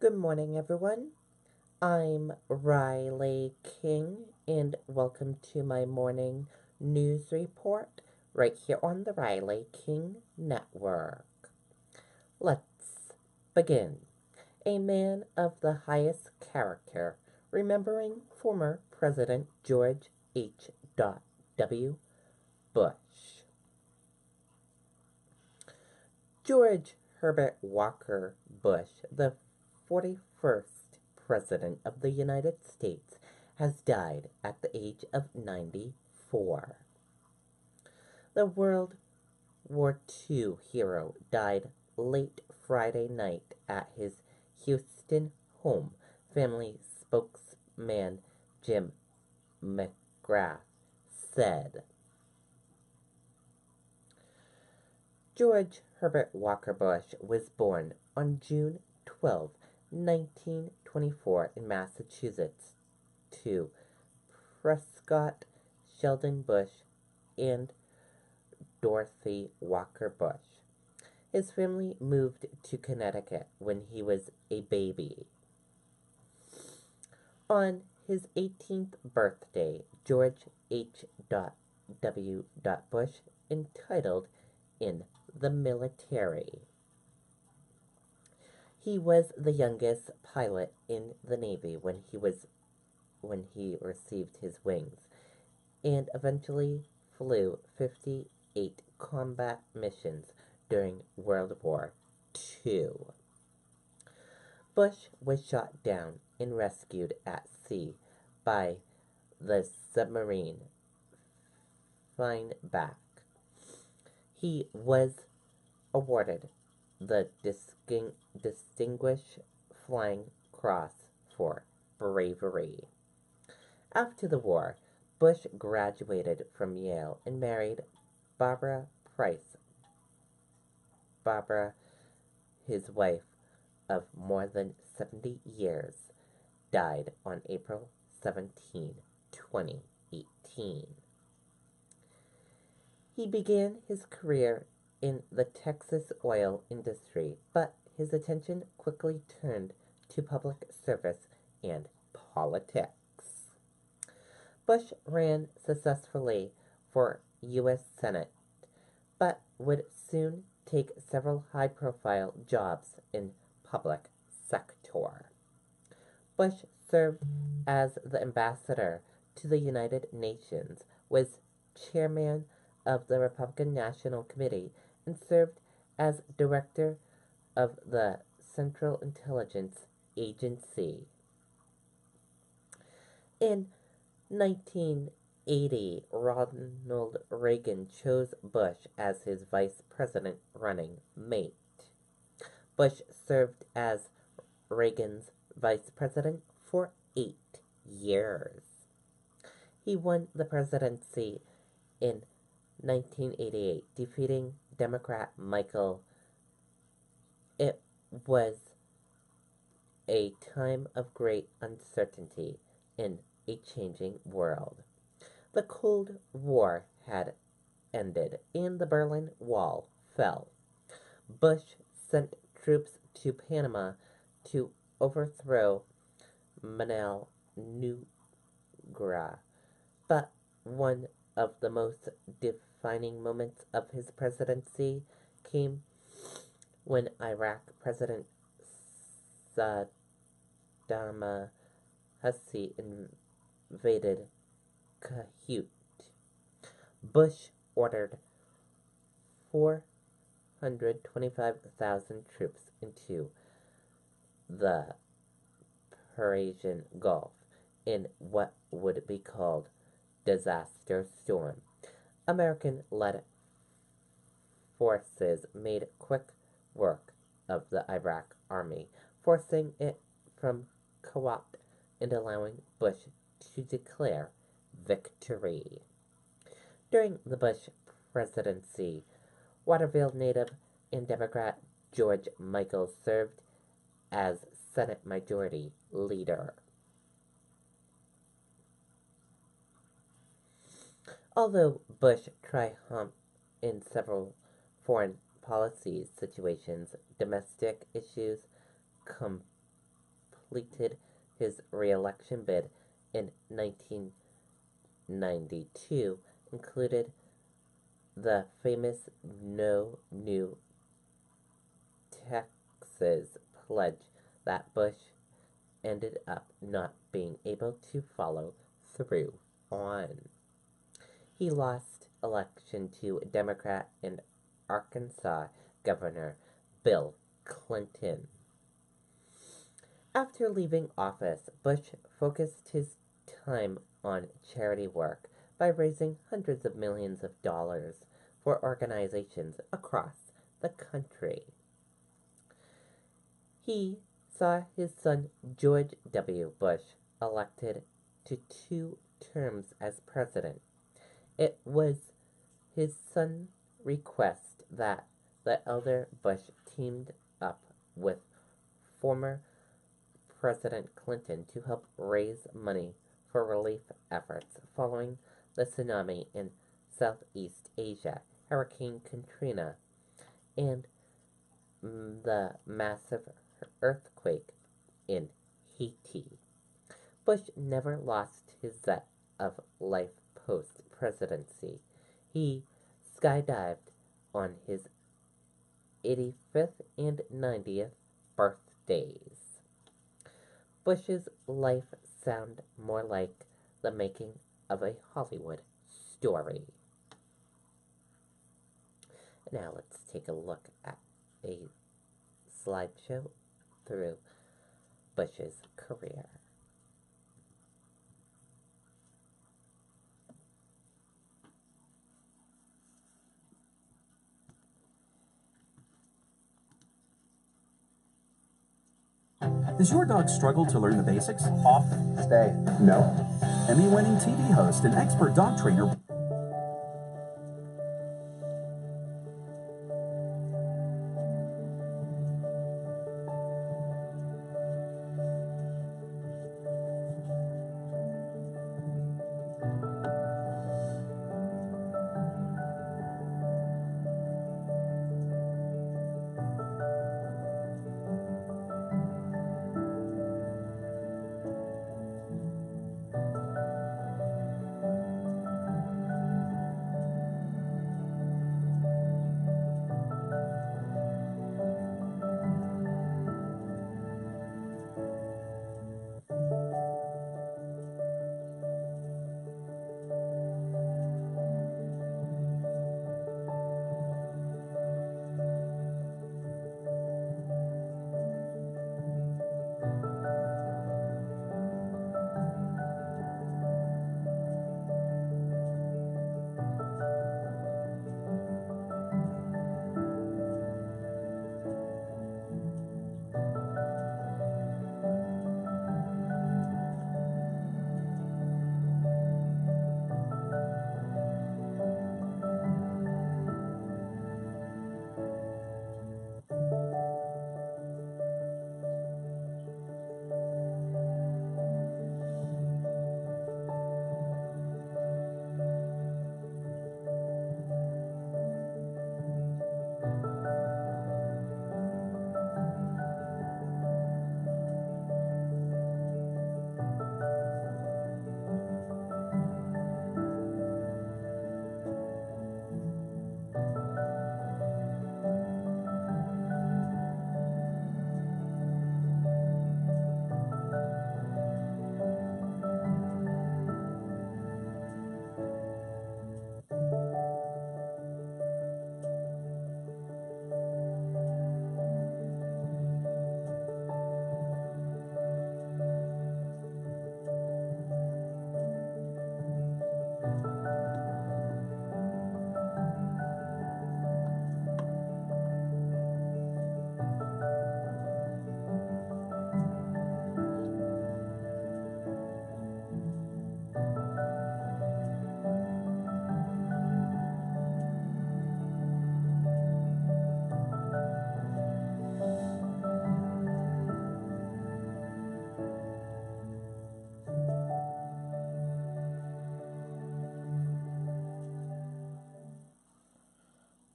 Good morning, everyone. I'm Riley King, and welcome to my morning news report right here on the Riley King Network. Let's begin. A man of the highest character, remembering former President George H.W. Bush. George Herbert Walker Bush, the 41st President of the United States, has died at the age of 94. The World War II hero died late Friday night at his Houston home, family spokesman Jim McGrath said. George Herbert Walker Bush was born on June 12, 1924 in Massachusetts to Prescott Sheldon Bush and Dorothy Walker Bush. His family moved to Connecticut when he was a baby. On his 18th birthday, George H.W. Bush entitled in the military. He was the youngest pilot in the Navy when he received his wings, and eventually flew 58 combat missions during World War II. Bush was shot down and rescued at sea by the submarine Fineback. He was awarded the Distinguished Flying Cross for bravery. After the war, Bush graduated from Yale and married Barbara Price. Barbara, his wife of more than 70 years, died on April 17, 2018. He began his career in the Texas oil industry, but his attention quickly turned to public service and politics. Bush ran successfully for U.S. Senate, but would soon take several high-profile jobs in public sector. Bush served as the ambassador to the United Nations, was chairman of the Republican National Committee, and served as director of the Central Intelligence Agency. In 1980, Ronald Reagan chose Bush as his vice president running mate. Bush served as Reagan's vice president for 8 years. He won the presidency in 1988, defeating Democrat Michael. It was a time of great uncertainty in a changing world. The Cold War had ended and the Berlin Wall fell. Bush sent troops to Panama to overthrow Manuel Neugra, but one of the most defining moments of his presidency came when Iraq President Saddam Hussein invaded Kuwait. Bush ordered 425,000 troops into the Persian Gulf in what would be called disaster storm. American-led forces made quick work of the Iraq army, forcing it from Kuwait and allowing Bush to declare victory. During the Bush presidency, Waterville native and Democrat George Michael served as Senate Majority Leader. Although Bush triumphed in several foreign policy situations, domestic issues completed his re-election bid in 1992 included the famous No New Taxes pledge that Bush ended up not being able to follow through on. He lost election to Democrat and Arkansas Governor Bill Clinton. After leaving office, Bush focused his time on charity work by raising hundreds of millions of dollars for organizations across the country. He saw his son George W. Bush elected to 2 terms as president. It was his son's request that the elder Bush teamed up with former President Clinton to help raise money for relief efforts following the tsunami in Southeast Asia, Hurricane Katrina, and the massive earthquake in Haiti. Bush never lost his zest of life post-presidency. He skydived on his 85th and 90th birthdays. Bush's life sounded more like the making of a Hollywood story. Now let's take a look at a slideshow through Bush's career. Does your dog struggle to learn the basics? Off, stay, no. Emmy-winning TV host and expert dog trainer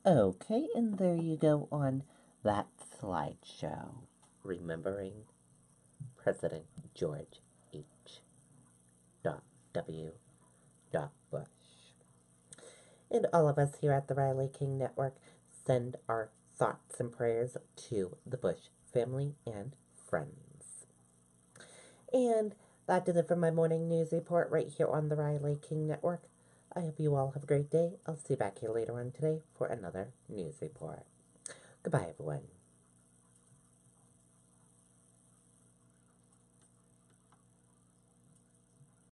Okay, and there you go on that slideshow. Remembering President George H. W. Bush. And all of us here at the Riley King Network send our thoughts and prayers to the Bush family and friends. And that did it for my morning news report right here on the Riley King Network. I hope you all have a great day. I'll see you back here later on today for another news report. Goodbye, everyone.